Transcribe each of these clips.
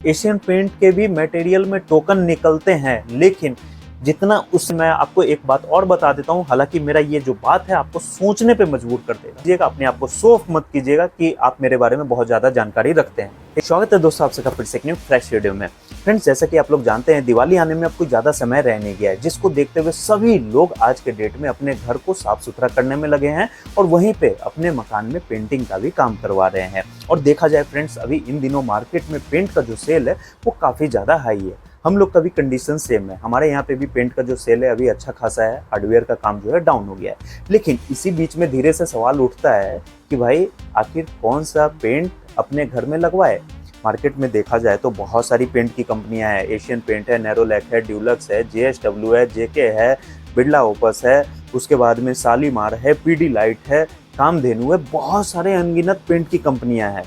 Asian paint के भी material में टोकन निकलते हैं, लेकिन जितना उस मैं आपको एक बात और बता देता हूं, हालांकि मेरा ये जो बात है आपको सोचने पे मजबूर कर देगा। अपने आप को शो ऑफ मत कीजिएगा कि आप मेरे बारे में बहुत ज्यादा जानकारी रखते हैं। स्वागत है दोस्तों आप सबका फिर से एक न्यू फ्रेश वीडियो में। फ्रेंड्स, जैसा कि आप लोग जानते हैं दिवाली आने में अब कोई ज्यादा समय रह नहीं गया है, जिसको देखते हुए सभी लोग आज के डेट में अपने घर को साफ सुथरा करने में लगे हैं और वहीं पे अपने मकान में पेंटिंग का भी काम करवा रहे हैं। और देखा जाए फ्रेंड्स, अभी इन दिनों मार्केट में पेंट का जो सेल है वो काफी ज्यादा हाई है। हम लोग का भी कंडीशन सेम है, हमारे यहाँ पे भी पेंट का जो सेल है अभी अच्छा खासा है, हार्डवेयर का काम जो है डाउन हो गया है। लेकिन इसी बीच में धीरे से सवाल उठता है कि भाई आखिर कौन सा पेंट अपने घर में लगवाए। मार्केट में देखा जाए तो बहुत सारी पेंट की कंपनियां हैं, एशियन पेंट है, नेरोलैक है, ड्यूलक्स है, JSW है, JK है, बिरला ओपस है, उसके बाद में शालीमार है, PD लाइट है, कामधेनु है, बहुत सारे अनगिनत पेंट की कंपनियां हैं।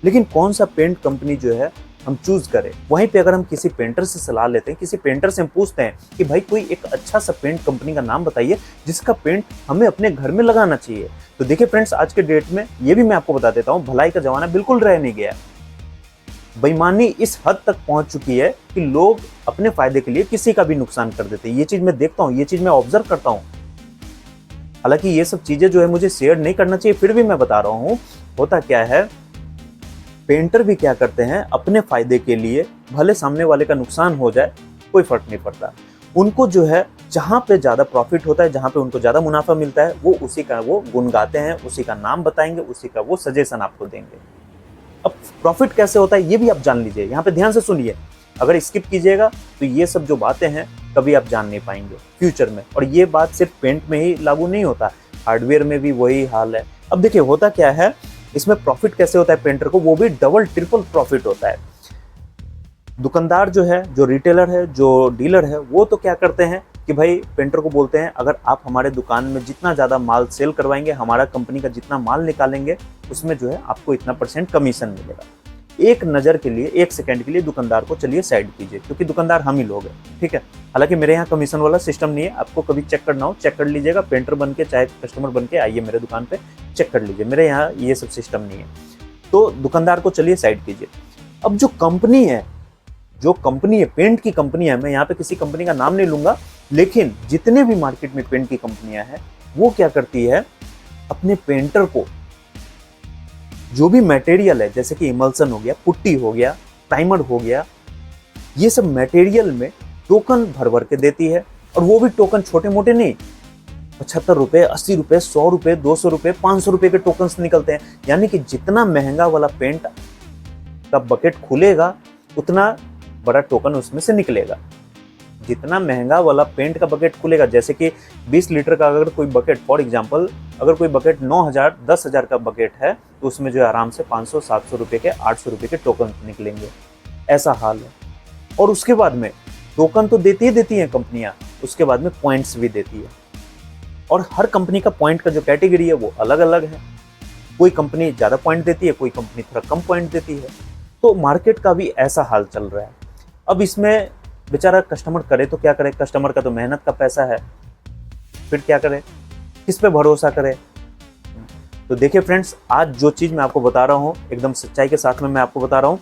लेकिन कौन सा पेंट कंपनी जो है हम चूज करें। वहीं पे अगर हम किसी पेंटर से सलाह लेते हैं, किसी पेंटर से हम पूछते हैं कि भाई कोई एक अच्छा सा पेंट कंपनी का नाम बताइए जिसका पेंट हमें अपने घर में लगाना चाहिए। तो देखिए फ्रेंड्स, आज के डेट में ये भी मैं आपको बता देता हूँ, भलाई का जमाना बिल्कुल रह नहीं गया। बेईमानी इस हद तक पहुंच चुकी है कि लोग अपने फायदे के लिए किसी का भी नुकसान कर देते हैं। ये चीज मैं देखता हूँ, ये चीज मैं ऑब्जर्व करता हूँ। हालांकि ये सब चीजें जो है मुझे शेयर नहीं करना चाहिए, फिर भी मैं बता रहा हूँ। होता क्या है, पेंटर भी क्या करते हैं अपने फायदे के लिए, भले सामने वाले का नुकसान हो जाए कोई फर्क नहीं पड़ता। उनको जो है जहां पे ज्यादा प्रॉफिट होता है, जहां पे उनको ज्यादा मुनाफा मिलता है, वो उसी का वो गुण गाते हैं, उसी का नाम बताएंगे, उसी का वो सजेशन आपको देंगे। अब प्रॉफिट कैसे होता है ये भी आप जान लीजिए, यहाँ पे ध्यान से सुनिए। अगर स्किप कीजिएगा तो ये सब जो बातें हैं कभी आप जान नहीं पाएंगे फ्यूचर में। और ये बात सिर्फ पेंट में ही लागू नहीं होता, हार्डवेयर में भी वही हाल है। अब देखिए होता क्या है, इसमें प्रॉफिट कैसे होता है पेंटर को, वो भी डबल ट्रिपल प्रॉफिट होता है। दुकानदार जो है, जो रिटेलर है, जो डीलर है, वो तो क्या करते हैं कि भाई पेंटर को बोलते हैं अगर आप हमारे दुकान में जितना ज़्यादा माल सेल करवाएंगे, हमारा कंपनी का जितना माल निकालेंगे, उसमें जो है आपको इतना % कमीशन मिलेगा। एक नज़र के लिए, एक सेकंड के लिए दुकानदार को चलिए साइड कीजिए, क्योंकि दुकानदार हम ही लोग हैं, ठीक है। हालांकि मेरे यहाँ कमीशन वाला सिस्टम नहीं है, आपको कभी चेक करना हो चेक कर लीजिएगा, पेंटर बन के चाहे कस्टमर बन के आइए मेरे दुकान पे, चेक कर लीजिए, मेरे यहाँ ये सब सिस्टम नहीं है। तो दुकानदार को चलिए साइड कीजिए। अब जो कंपनी है पेंट की कंपनी है, मैं यहाँ पे किसी कंपनी का नाम नहीं लूंगा, लेकिन जितने भी मार्केट में पेंट की कंपनियां हैं वो क्या करती है, अपने पेंटर को जो भी मटेरियल है, जैसे कि इमल्सन हो गया, पुट्टी हो गया, प्राइमर हो गया, ये सब मटेरियल में टोकन भर भर के देती है। और वो भी टोकन छोटे मोटे नहीं, 75 रुपए, 80 रुपए, 100 रुपए, 200 रुपए, 500 रुपए के टोकन्स निकलते हैं। यानी कि जितना महंगा वाला पेंट का बकेट खुलेगा उतना बड़ा टोकन उसमें से निकलेगा। जितना महंगा वाला पेंट का बकेट खुलेगा, जैसे कि 20 लीटर का अगर कोई बकेट, फॉर एग्जांपल अगर कोई बकेट 9,000 10,000 का बकेट है, तो उसमें जो है आराम से 500 700 रुपए के, 800 रुपए के टोकन निकलेंगे। ऐसा हाल है। और उसके बाद में टोकन तो देती हैं कंपनियां, उसके बाद में पॉइंट्स भी देती है। और हर कंपनी का पॉइंट का जो कैटेगरी है वो अलग अलग है। कोई कंपनी ज्यादा पॉइंट देती है, कोई कंपनी थोड़ा कम पॉइंट देती है। तो मार्केट का भी ऐसा हाल चल रहा है। अब इसमें बेचारा कस्टमर करे तो क्या करे, कस्टमर का तो मेहनत का पैसा है, फिर क्या करे, किस पे भरोसा करे। तो देखिए फ्रेंड्स, आज जो चीज मैं आपको बता रहा हूँ एकदम सच्चाई के साथ में मैं आपको बता रहा हूँ।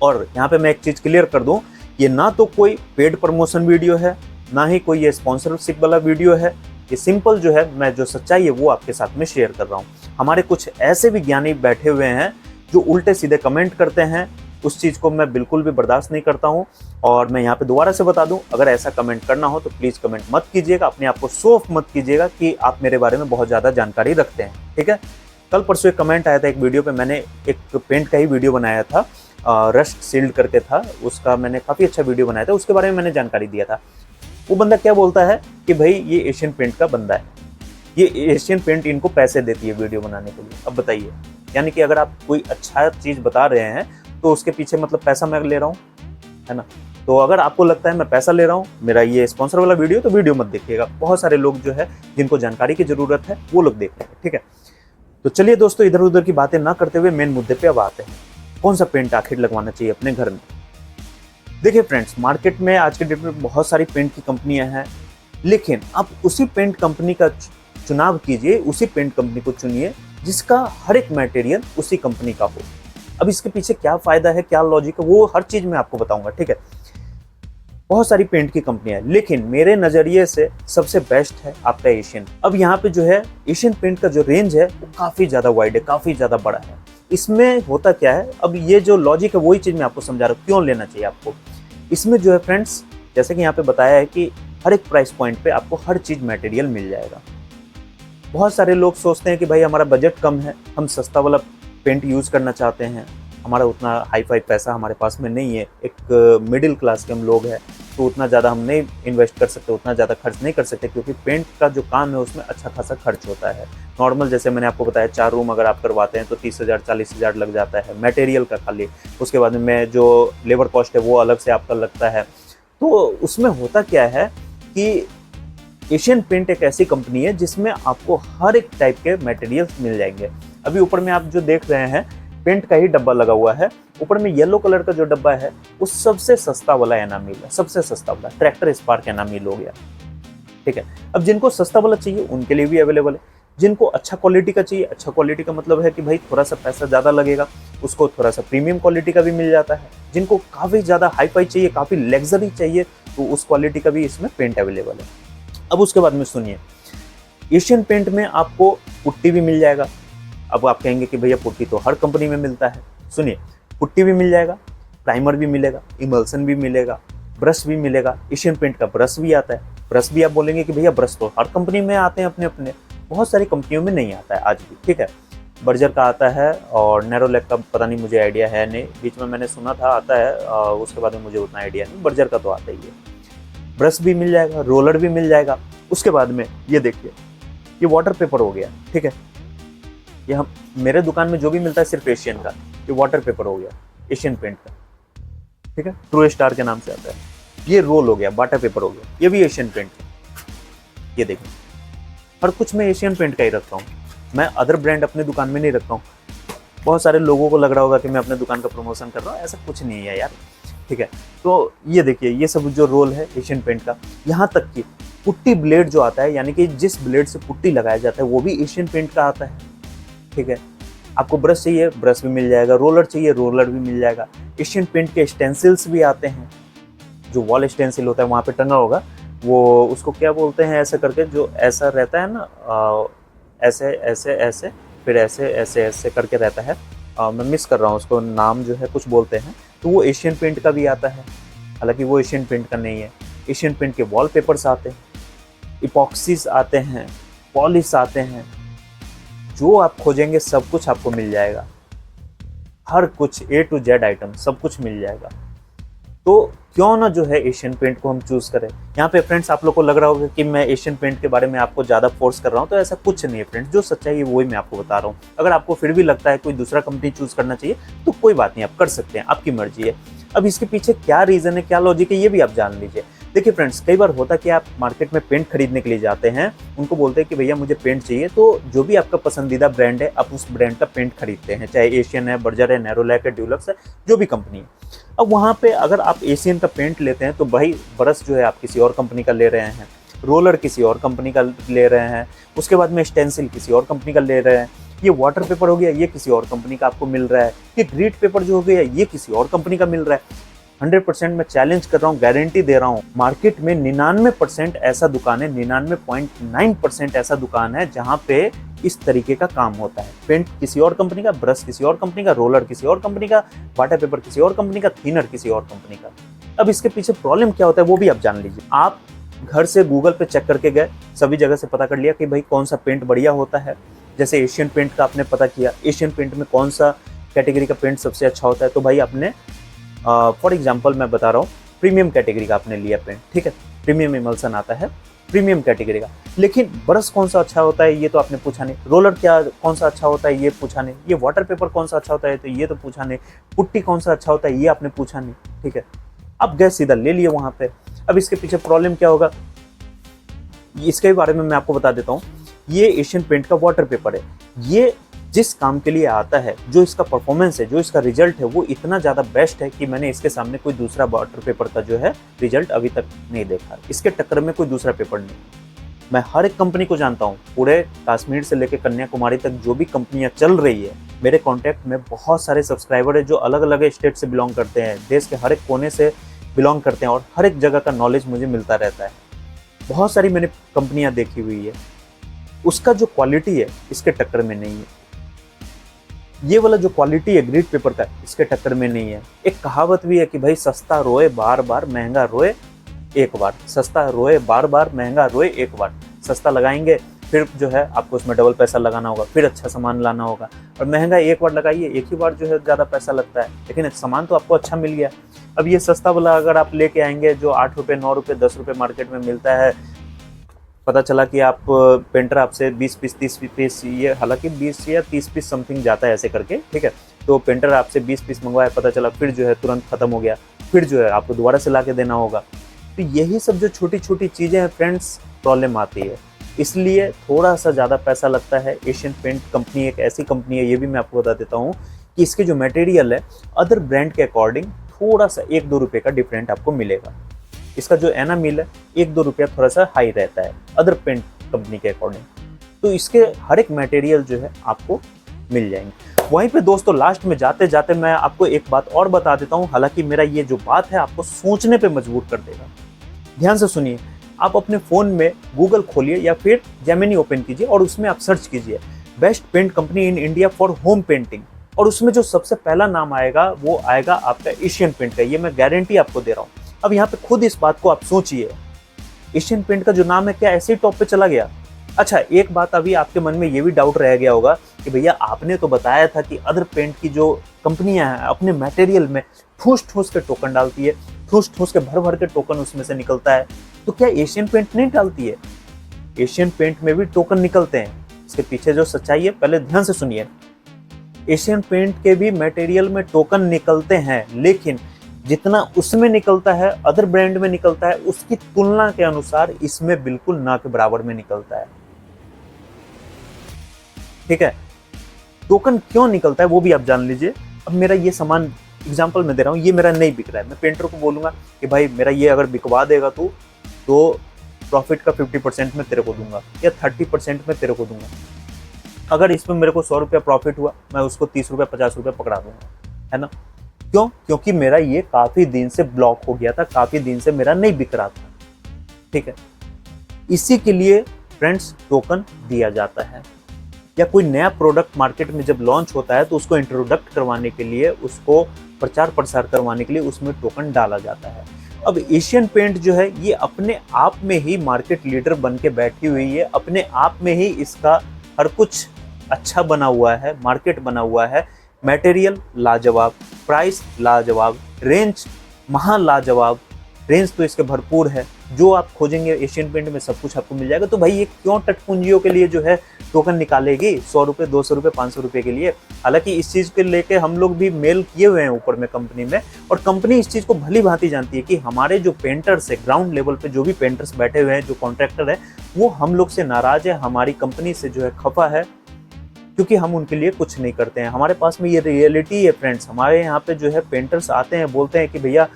और यहाँ पे मैं एक चीज क्लियर कर दूं, ये ना तो कोई पेड प्रमोशन वीडियो है, ना ही कोई ये स्पॉन्सरशिप वाला वीडियो है। ये सिंपल जो है, मैं जो सच्चाई है वो आपके साथ में शेयर कर रहा हूँ। हमारे कुछ ऐसे भी ज्ञानी बैठे हुए हैं जो उल्टे सीधे कमेंट करते हैं, उस चीज को मैं बिल्कुल भी बर्दाश्त नहीं करता हूं। और मैं यहाँ पे दोबारा से बता दूं, अगर ऐसा कमेंट करना हो तो प्लीज कमेंट मत कीजिएगा, अपने आप को शो ऑफ मत कीजिएगा कि आप मेरे बारे में बहुत ज्यादा जानकारी रखते हैं, ठीक है। कल परसों एक कमेंट आया था एक वीडियो पे, मैंने एक पेंट का ही वीडियो बनाया था, रस्ट सील्ड करके था उसका, मैंने काफी अच्छा वीडियो बनाया था, उसके बारे में मैंने जानकारी दिया था। वो बंदा क्या बोलता है कि भाई ये एशियन पेंट का बंदा है, ये एशियन पेंट इनको पैसे देती है वीडियो बनाने के लिए। अब बताइए, यानी कि अगर आप कोई अच्छा चीज बता रहे हैं तो उसके पीछे मतलब पैसा मैं ले रहा हूँ, है ना। तो अगर आपको लगता है मैं पैसा ले रहा हूँ, मेरा ये स्पॉन्सर वाला वीडियो, तो वीडियो मत देखिएगा। बहुत सारे लोग जो है जिनको जानकारी की जरूरत है वो लोग देख रहे हैं, ठीक है। तो चलिए दोस्तों, इधर उधर की बातें ना करते हुए मेन मुद्दे पे अब आते हैं। कौन सा पेंट आखिर लगवाना चाहिए अपने घर में। देखिए फ्रेंड्स, मार्केट में आज के डेट में बहुत सारी पेंट की कंपनियां हैं, लेकिन आप उसी पेंट कंपनी का चुनाव कीजिए, उसी पेंट कंपनी को चुनिए जिसका हर एक मटेरियल उसी कंपनी का हो। अब इसके पीछे क्या फायदा है, क्या लॉजिक है, वो हर चीज मैं आपको बताऊंगा, ठीक है। बहुत सारी पेंट की कंपनियां हैं, लेकिन मेरे नजरिए से सबसे बेस्ट है आपका एशियन। अब यहाँ पे जो है एशियन पेंट का जो रेंज है वो काफी ज्यादा वाइड है, काफी ज्यादा बड़ा है। इसमें होता क्या है, अब ये जो लॉजिक है वही चीज मैं आपको समझा रहा हूँ क्यों लेना चाहिए आपको। इसमें जो है फ्रेंड्स, जैसे कि यहाँ पे बताया है कि हर एक प्राइस पॉइंट पे आपको हर चीज मटेरियल मिल जाएगा। बहुत सारे लोग सोचते हैं कि भाई हमारा बजट कम है, हम सस्ता वाला पेंट यूज करना चाहते हैं, हमारा उतना हाई फाई पैसा हमारे पास में नहीं है, एक मिडिल क्लास के हम लोग हैं, तो उतना ज़्यादा हम नहीं इन्वेस्ट कर सकते, उतना ज़्यादा खर्च नहीं कर सकते, क्योंकि पेंट का जो काम है उसमें अच्छा खासा खर्च होता है। नॉर्मल जैसे मैंने आपको बताया 4 रूम अगर आप करवाते हैं तो 30,000 40,000 लग जाता है मटेरियल का खाली। उसके बाद में जो लेबर कॉस्ट है वो अलग से आपका लगता है। तो उसमें होता क्या है कि एशियन पेंट एक ऐसी कंपनी है जिसमें आपको हर एक टाइप के मटेरियल्स मिल जाएंगे। अभी ऊपर में आप जो देख रहे हैं पेंट का ही डब्बा लगा हुआ है, ऊपर में येलो कलर का जो डब्बा है वो सबसे सस्ता वाला एनामिल है, सबसे सस्ता वाला ट्रैक्टर स्पार्क एनामिल हो गया, ठीक है। अब जिनको सस्ता वाला चाहिए उनके लिए भी अवेलेबल है, जिनको अच्छा क्वालिटी का चाहिए, अच्छा क्वालिटी का मतलब है कि भाई थोड़ा सा पैसा ज़्यादा लगेगा, उसको थोड़ा सा प्रीमियम क्वालिटी का भी मिल जाता है। जिनको काफ़ी ज़्यादा हाई फाई चाहिए, काफ़ी लग्जरी चाहिए, तो उस क्वालिटी का भी इसमें पेंट अवेलेबल है। अब उसके बाद में सुनिए, एशियन पेंट में आपको पुट्टी भी मिल जाएगा। अब आप कहेंगे कि भैया पुट्टी तो हर कंपनी में मिलता है, सुनिए, पुट्टी भी मिल जाएगा, प्राइमर भी मिलेगा, इमल्सन भी मिलेगा, ब्रश भी मिलेगा। एशियन पेंट का ब्रश भी आता है। ब्रश भी आप बोलेंगे कि भैया ब्रश तो हर कंपनी में आते हैं अपने अपने, बहुत सारी कंपनियों में नहीं आता है आज भी, ठीक है। बर्जर का आता है और नैरोलैक का पता नहीं, मुझे आइडिया है नहीं, बीच में मैंने सुना था आता है, उसके बाद में मुझे उतना आइडिया नहीं। बर्जर का तो आता ही है। ब्रश भी मिल जाएगा, रोलर भी मिल जाएगा। उसके बाद में ये देखिए, ये वाटर पेपर हो गया, ठीक है। ये हम मेरे दुकान में जो भी मिलता है सिर्फ एशियन का, ये वाटर पेपर हो गया एशियन पेंट का, ठीक है, ट्रू स्टार के नाम से आता है। ये रोल हो गया, वाटर पेपर हो गया, ये भी एशियन पेंट है। ये देखिए, हर कुछ मैं एशियन पेंट का ही रखता हूँ, मैं अदर ब्रांड अपने दुकान में नहीं रखता हूँ। बहुत सारे लोगों को लग रहा होगा कि मैं अपने दुकान का प्रमोशन कर रहा हूँ, ऐसा कुछ नहीं है यार, ठीक है। तो ये देखिए, ये सब जो रोल है एशियन पेंट का, यहाँ तक कि पुट्टी ब्लेड जो आता है, यानी कि जिस ब्लेड से पुट्टी लगाया जाता है वो भी एशियन पेंट का आता है, ठीक है। आपको ब्रश चाहिए, ब्रश भी मिल जाएगा, रोलर चाहिए, रोलर भी मिल जाएगा। एशियन पेंट के स्टेंसिल्स भी आते हैं, जो वॉल स्टेंसिल होता है वहाँ पे टंगा होगा, वो उसको क्या बोलते हैं ऐसे करके, जो ऐसा रहता है ना, ऐसे ऐसे ऐसे फिर ऐसे ऐसे ऐसे करके रहता है, मैं मिस कर रहा हूँ उसको, नाम जो है कुछ बोलते हैं, तो वो एशियन पेंट का भी आता है। हालांकि वो एशियन पेंट का नहीं है। एशियन पेंट के वॉल पेपर्स आते हैं, इपॉक्सीज आते हैं, पॉलिश आते हैं, जो आप खोजेंगे सब कुछ आपको मिल जाएगा। हर कुछ A to Z आइटम सब कुछ मिल जाएगा। तो क्यों ना जो है एशियन पेंट को हम चूज करें। यहाँ पे फ्रेंड्स आप लोग को लग रहा होगा कि मैं एशियन पेंट के बारे में आपको ज़्यादा फोर्स कर रहा हूँ, तो ऐसा कुछ नहीं है फ्रेंड्स, जो सच्चाई है वही मैं आपको बता रहा हूँ। अगर आपको फिर भी लगता है कोई दूसरा कंपनी चूज करना चाहिए तो कोई बात नहीं, आप कर सकते हैं, आपकी मर्जी है। अब इसके पीछे क्या रीज़न है, क्या लॉजिक है, ये भी आप जान लीजिए। देखिए फ्रेंड्स, कई बार होता है कि आप मार्केट में पेंट खरीदने के लिए जाते हैं, उनको बोलते हैं कि भैया मुझे पेंट चाहिए, तो जो भी आपका पसंदीदा ब्रांड है आप उस ब्रांड का पेंट खरीदते हैं, चाहे एशियन है, बर्जर है, नैरोलैक है, ड्यूलक्स है, जो भी कंपनी है। अब वहाँ पे अगर आप एशियन का पेंट लेते हैं तो भाई ब्रश जो है आप किसी और कंपनी का ले रहे हैं, रोलर किसी और कंपनी का ले रहे हैं, उसके बाद में स्टेंसिल किसी और कंपनी का ले रहे हैं, ये वाटर पेपर हो गया ये किसी और कंपनी का आपको मिल रहा है, ये ग्रीट पेपर जो हो गया ये किसी और कंपनी का मिल रहा है। 100% मैं चैलेंज कर रहा हूँ, गारंटी दे रहा हूँ, मार्केट में 99% ऐसा दुकान है, 99.9% ऐसा दुकान है जहाँ पे इस तरीके का काम होता है। पेंट किसी और कंपनी का, ब्रश किसी और कंपनी का, रोलर किसी और कंपनी का, वाटर पेपर किसी और कंपनी का, थिनर किसी और कंपनी का। अब इसके पीछे प्रॉब्लम क्या होता है वो भी आप जान लीजिए। आप घर से गूगल पे चेक करके गए, सभी जगह से पता कर लिया कि भाई कौन सा पेंट बढ़िया होता है। जैसे एशियन पेंट का आपने पता किया, एशियन पेंट में कौन सा कैटेगरी का पेंट सबसे अच्छा होता है, तो भाई आपने फॉर एग्जाम्पल मैं बता रहा हूँ, प्रीमियम कैटेगरी का आपने लिया पेंट, ठीक है, प्रीमियम इमल्सन आता है प्रीमियम कैटेगरी का। लेकिन ब्रश कौन सा अच्छा होता है ये तो आपने पूछा नहीं, रोलर क्या कौन सा अच्छा होता है ये पूछा नहीं, ये वाटर पेपर कौन सा अच्छा होता है तो ये तो पूछा नहीं, पुट्टी कौन सा अच्छा होता है ये आपने पूछा नहीं, ठीक है। आप गए सीधा ले लिए वहाँ पे। अब इसके पीछे प्रॉब्लम क्या होगा इसके बारे में मैं आपको बता देता हूँ। ये एशियन पेंट का वाटर पेपर है, ये जिस काम के लिए आता है, जो इसका परफॉर्मेंस है, जो इसका रिजल्ट है वो इतना ज़्यादा बेस्ट है कि मैंने इसके सामने कोई दूसरा वाटर पेपर का जो है रिजल्ट अभी तक नहीं देखा। इसके टक्कर में कोई दूसरा पेपर नहीं। मैं हर एक कंपनी को जानता हूँ, पूरे कश्मीर से लेकर कन्याकुमारी तक जो भी कंपनियां चल रही है, मेरे कांटेक्ट में बहुत सारे सब्सक्राइबर है जो अलग अलग स्टेट से बिलोंग करते हैं, देश के हर एक कोने से बिलोंग करते हैं और हर एक जगह का नॉलेज मुझे मिलता रहता है। बहुत सारी मैंने कंपनियां देखी हुई है, उसका जो क्वालिटी है इसके टक्कर में नहीं है। ये वाला जो क्वालिटी है ग्रीड पेपर का, इसके टक्कर में नहीं है। एक कहावत भी है कि भाई सस्ता रोए बार बार, महंगा रोए एक बार। सस्ता रोए बार बार, महंगा रोए एक बार। सस्ता लगाएंगे फिर जो है आपको उसमें डबल पैसा लगाना होगा, फिर अच्छा सामान लाना होगा। और महंगा एक बार लगाइए, एक ही बार जो है ज़्यादा पैसा लगता है, लेकिन सामान तो आपको अच्छा मिल गया। अब ये सस्ता वाला अगर आप लेके आएंगे जो 8 रुपये 9 रुपये 10 रुपये मार्केट में मिलता है, पता चला कि आप पेंटर आपसे 20 पीस 30 पीस, ये हालांकि 20 या 30 पीस समथिंग जाता है ऐसे करके, ठीक है। तो पेंटर आपसे 20 पीस मंगवाया, पता चला फिर जो है तुरंत खत्म हो गया, फिर जो है आपको दोबारा से ला के देना होगा। तो यही सब जो छोटी छोटी चीज़ें हैं फ्रेंड्स, प्रॉब्लम आती है, इसलिए थोड़ा सा ज़्यादा पैसा लगता है। एशियन पेंट कंपनी एक ऐसी कंपनी है, ये भी मैं आपको बता देता हूँ कि इसके जो मटेरियल है अदर ब्रांड के अकॉर्डिंग थोड़ा सा 1-2 रुपये का डिफरेंट आपको मिलेगा। इसका जो एनामिल है 1-2 रुपया थोड़ा सा हाई रहता है अदर पेंट कंपनी के अकॉर्डिंग। तो इसके हर एक मटेरियल जो है आपको मिल जाएंगे। वहीं पे दोस्तों लास्ट में जाते जाते मैं आपको एक बात और बता देता हूँ, हालांकि मेरा ये जो बात है आपको सोचने पे मजबूर कर देगा। ध्यान से सुनिए, आप अपने फ़ोन में गूगल खोलिए या फिर जेमिनी ओपन कीजिए और उसमें आप सर्च कीजिए best paint company in India for home painting, और उसमें जो सबसे पहला नाम आएगा वो आएगा आपका एशियन पेंट का। ये मैं गारंटी आपको दे रहा हूँ। अब यहाँ पे खुद इस बात को आप सोचिए, एशियन पेंट का जो नाम है क्या ऐसे ही टॉप पे चला गया? अच्छा, एक बात अभी आपके मन में ये भी डाउट रह गया होगा कि भैया आपने तो बताया था कि अदर पेंट की जो कंपनियां हैं अपने मटेरियल में ठूस ठूस के टोकन डालती है, ठूस ठूस के भर भर के टोकन उसमें से निकलता है, तो क्या एशियन पेंट नहीं डालती है? एशियन पेंट में भी टोकन निकलते हैं। इसके पीछे जो सच्चाई है पहले ध्यान से सुनिए। एशियन पेंट के भी मटेरियल में टोकन निकलते हैं, लेकिन जितना उसमें निकलता है अदर ब्रांड में निकलता है उसकी तुलना के अनुसार इसमें बिल्कुल ना के बराबर में निकलता है, ठीक है। टोकन क्यों निकलता है वो भी आप जान लीजिए। अब मेरा ये सामान एग्जांपल में दे रहा हूँ, ये मेरा नहीं बिक रहा है, मैं पेंटर को बोलूंगा कि भाई मेरा ये अगर बिकवा देगा तू तो प्रॉफिट का 50% में तेरे को दूंगा या 30% में तेरे को दूंगा। अगर इसमें मेरे को 100 रुपया प्रॉफिट हुआ, मैं उसको 30 रुपया 50 रुपया पकड़ा दूंगा, है ना। क्यों? क्योंकि मेरा ये काफी दिन से ब्लॉक हो गया था, काफी दिन से मेरा नहीं बिक रहा था, ठीक है। इसी के लिए फ्रेंड्स टोकन दिया जाता है, या कोई नया प्रोडक्ट मार्केट में जब लॉन्च होता है तो उसको इंट्रोडक्ट करवाने के लिए, उसको प्रचार प्रसार करवाने के लिए उसमें टोकन डाला जाता है। अब एशियन पेंट जो है ये अपने आप में ही मार्केट लीडर बन के बैठी हुई है, अपने आप में ही इसका हर कुछ अच्छा बना हुआ है, मार्केट बना हुआ है, मटेरियल लाजवाब, प्राइस लाजवाब, रेंज महा लाजवाब, रेंज तो इसके भरपूर है। जो आप खोजेंगे एशियन पेंट में सब कुछ आपको मिल जाएगा। तो भाई ये क्यों टटपुंजियों के लिए जो है टोकन निकालेगी 100 रुपये 200 रुपये 500 रुपये के लिए? हालांकि इस चीज़ के लेके हम लोग भी मेल किए हुए हैं ऊपर में कंपनी में, और कंपनी इस चीज़ को भली भांति जानती है कि हमारे जो पेंटर्स है ग्राउंड लेवल पे, जो भी पेंटर्स बैठे हुए हैं, जो कॉन्ट्रैक्टर है, वो हम लोग से नाराज है, हमारी कंपनी से जो है खफा है, क्योंकि हम उनके लिए कुछ नहीं करते हैं। हमारे पास में ये रियलिटी है फ्रेंड्स। हमारे यहाँ पे जो है पेंटर्स आते हैं, बोलते हैं कि भैया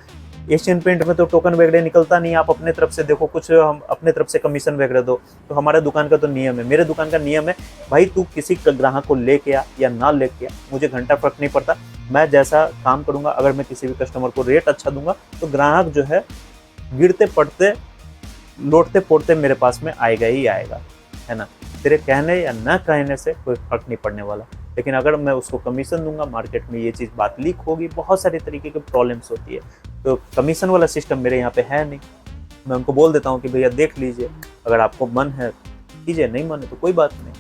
एशियन पेंट में तो टोकन वगैरह निकलता नहीं, आप अपने तरफ से देखो, कुछ हम अपने तरफ से कमीशन वगैरह दो। तो हमारे दुकान का तो नियम है, मेरे दुकान का नियम है, भाई तू किसी ग्राहक को लेके आ या ना लेके आ, मुझे घंटा फर्क नहीं पड़ता। मैं जैसा काम करूँगा, अगर मैं किसी भी कस्टमर को रेट अच्छा दूंगा तो ग्राहक जो है गिरते पड़ते लौटते पोड़ते मेरे पास में आएगा ही आएगा, है ना। तेरे कहने या न कहने से कोई फर्क नहीं पड़ने वाला। लेकिन अगर मैं उसको कमीशन दूंगा, मार्केट में ये चीज़ बात लीक होगी, बहुत सारे तरीके की प्रॉब्लम्स होती है। तो कमीशन वाला सिस्टम मेरे यहाँ पे है नहीं। मैं उनको बोल देता हूँ कि भैया देख लीजिए, अगर आपको मन है कीजिए, नहीं मन है तो कोई बात नहीं।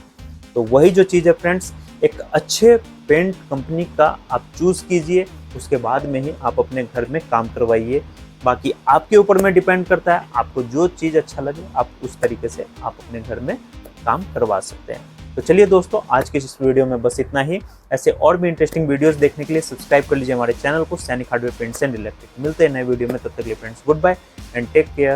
तो वही जो चीज़ है फ्रेंड्स, एक अच्छे पेंट कंपनी का आप चूज़ कीजिए, उसके बाद में ही आप अपने घर में काम करवाइए। बाकी आपके ऊपर में डिपेंड करता है, आपको जो चीज़ अच्छा लगे आप उस तरीके से आप अपने घर में काम करवा सकते हैं। तो चलिए दोस्तों, आज के इस वीडियो में बस इतना ही। ऐसे और भी इंटरेस्टिंग वीडियोस देखने के लिए सब्सक्राइब कर लीजिए हमारे चैनल को, सैनिक हार्डवेयर पेंट्स एंड इलेक्ट्रिक। मिलते हैं नए वीडियो में, तब तक के लिए friends good bye and take care.